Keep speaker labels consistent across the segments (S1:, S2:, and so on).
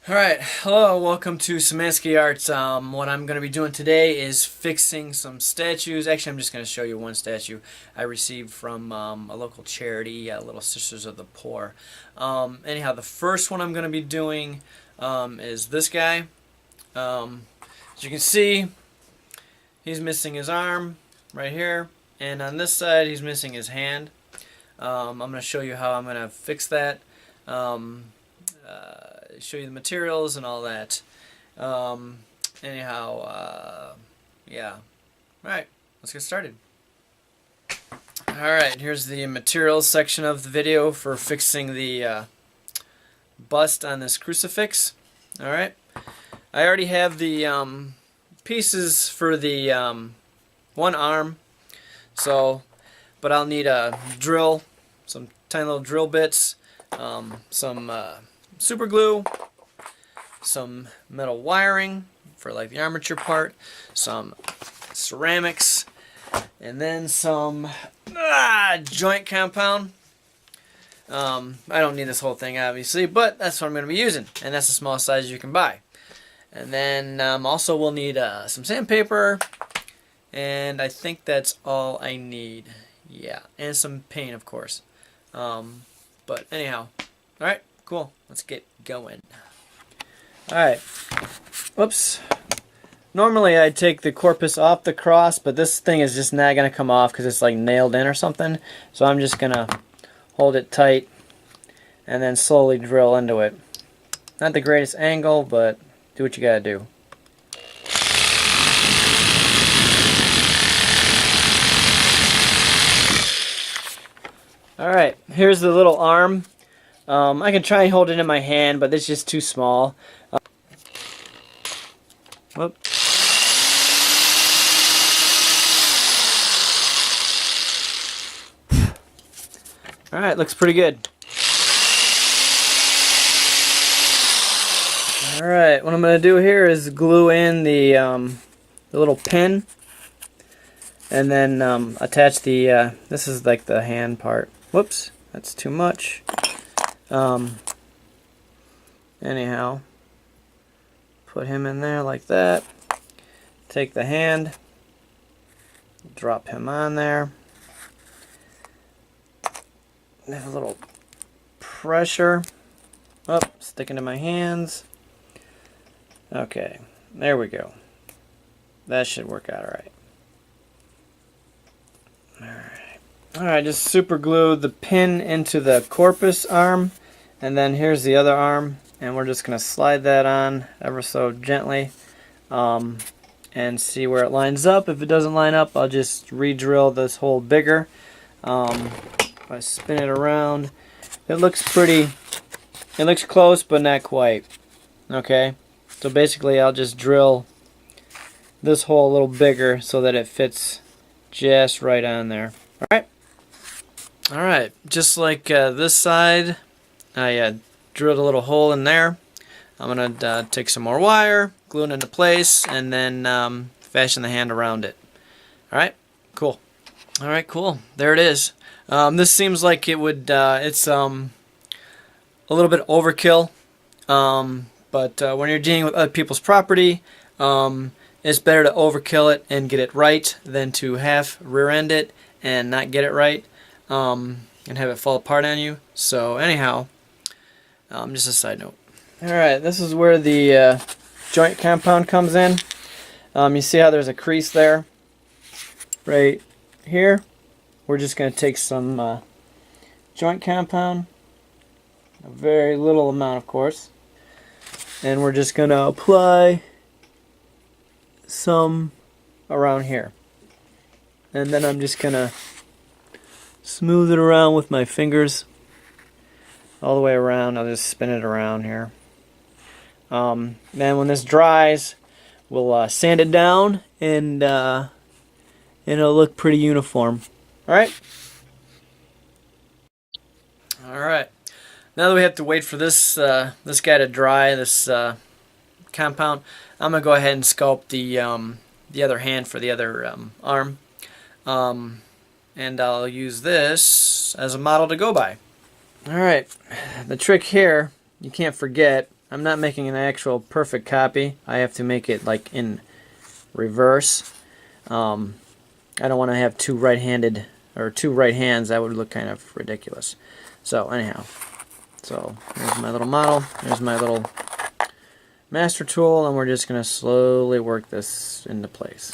S1: Alright, hello, welcome to Szymanski Arts. What I'm going to be doing today is fixing some statues. Actually, I'm just going to show you one statue I received from a local charity, Little Sisters of the Poor. Anyhow, the first one I'm going to be doing is this guy. As you can see, he's missing his arm right here, and on this side he's missing his hand. I'm going to show you how I'm going to fix that. Show you the materials and all that. Anyhow, yeah. Alright, let's get started. Alright, here's the materials section of the video for fixing the bust on this crucifix. Alright, I already have the pieces for the one arm, but I'll need a drill, some tiny little drill bits, some super glue, some metal wiring for like the armature part, some ceramics, and then some joint compound. I don't need this whole thing obviously, but that's what I'm going to be using, and that's the smallest size you can buy. And then also we'll need some sandpaper, and I think that's all I need. Yeah, and some paint, of course. But anyhow, alright, cool. Let's get going. Alright. Whoops. Normally I'd take the corpus off the cross, but this thing is just not going to come off because it's like nailed in or something. So I'm just going to hold it tight and then slowly drill into it. Not the greatest angle, but do what you got to do. Alright, here's the little arm. I can try and hold it in my hand, but it's just too small. Whoop. Alright, looks pretty good. Alright, what I'm going to do here is glue in the little pin, and then attach the, this is like the hand part. Whoops, that's too much. Anyhow, put him in there like that. Take the hand, drop him on there. There's a little pressure. Oh, sticking to my hands. Okay, there we go. That should work out alright. Alright, just super glue the pin into the corpus arm, and then here's the other arm, and we're just going to slide that on ever so gently and see where it lines up. If it doesn't line up, I'll just re-drill this hole bigger. If I spin it around, it looks pretty, it looks close but not quite. Okay, so basically I'll just drill this hole a little bigger so that it fits just right on there. Alright, just like this side, I drilled a little hole in there. I'm going to take some more wire, glue it into place, and then fashion the hand around it. Alright, cool. Alright, cool. There it is. This seems like it would, it's a little bit overkill, but when you're dealing with other people's property, it's better to overkill it and get it right than to half rear-end it and not get it right. And have it fall apart on you. So anyhow, just a side note. Alright, this is where the joint compound comes in. You see how there's a crease there? Right here. We're just going to take some joint compound. A very little amount, of course. And we're just going to apply some around here. And then I'm just going to smooth it around with my fingers all the way around. I'll just spin it around here. Then when this dries, we'll sand it down, and it'll look pretty uniform. Alright? Alright. Now that we have to wait for this this guy to dry, this compound, I'm going to go ahead and sculpt the other hand for the other arm. And I'll use this as a model to go by. Alright, the trick here, you can't forget, I'm not making an actual perfect copy. I have to make it like in reverse. I don't want to have two right-handed or two right hands. That would look kind of ridiculous. So anyhow, so here's my little model. Here's my little master tool, and we're just going to slowly work this into place.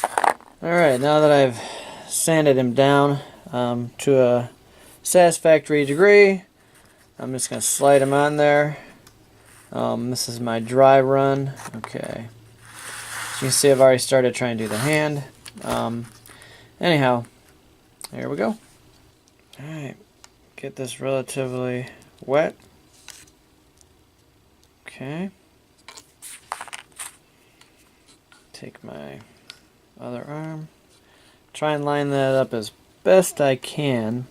S1: Alright, now that I've sanded him down to a satisfactory degree, I'm just going to slide him on there. This is my dry run. Okay. As you can see, I've already started trying to do the hand. Anyhow, there we go. Alright, get this relatively wet. Okay. Take my other arm. Try and line that up as best I can.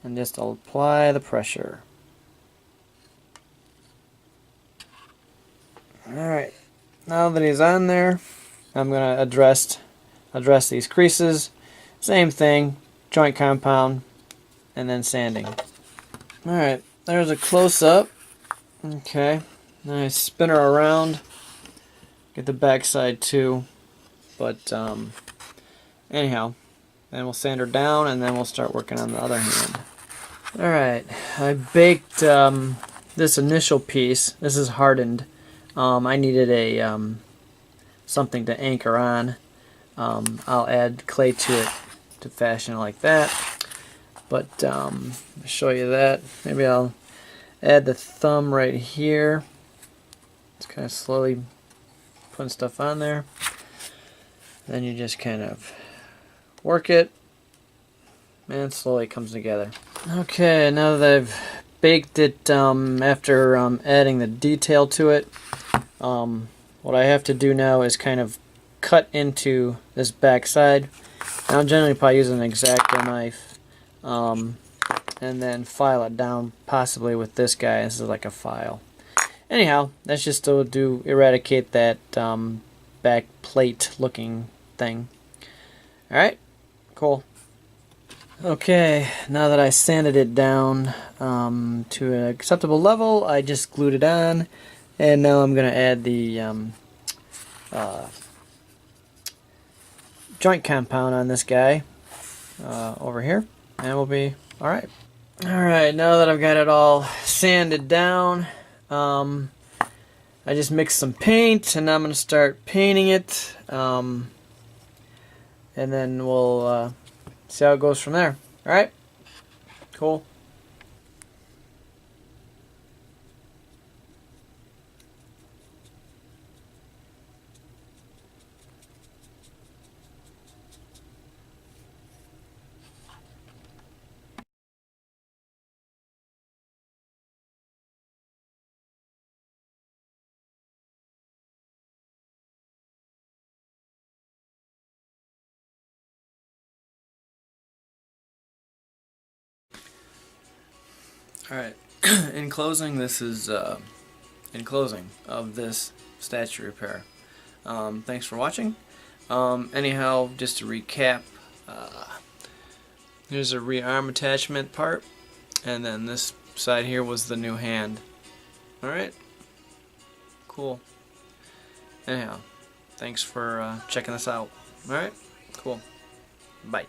S1: And just apply the pressure. Alright, now that he's on there, I'm going to address these creases. Same thing, joint compound, and then sanding. Alright, there's a close-up. Okay, then I spin her around. Get the back side too. But, anyhow, then we'll sand her down, and then we'll start working on the other hand. Alright, I baked this initial piece. This is hardened. I needed a something to anchor on. I'll add clay to it to fashion it like that. But I'll show you that. Maybe I'll add the thumb right here. Just kind of slowly putting stuff on there. Then you just kind of work it, and it slowly comes together. Okay, now that I've baked it after adding the detail to it, what I have to do now is kind of cut into this back side. I'll generally probably use an X-Acto knife, and then file it down, possibly with this guy. This is like a file. Anyhow, that's just to eradicate that back plate looking thing. Alright, cool. Okay, now that I sanded it down to an acceptable level, I just glued it on, and now I'm going to add the joint compound on this guy over here, and we'll be alright. Alright, now that I've got it all sanded down, I just mixed some paint, and now I'm going to start painting it, and then we'll see how it goes from there. Alright? Cool. Alright, in closing, this is in closing of this statue repair. Thanks for watching. Anyhow, just to recap, here's a rearm attachment part, and then this side here was the new hand. Alright, cool. Anyhow, thanks for checking this out. Alright, cool. Bye.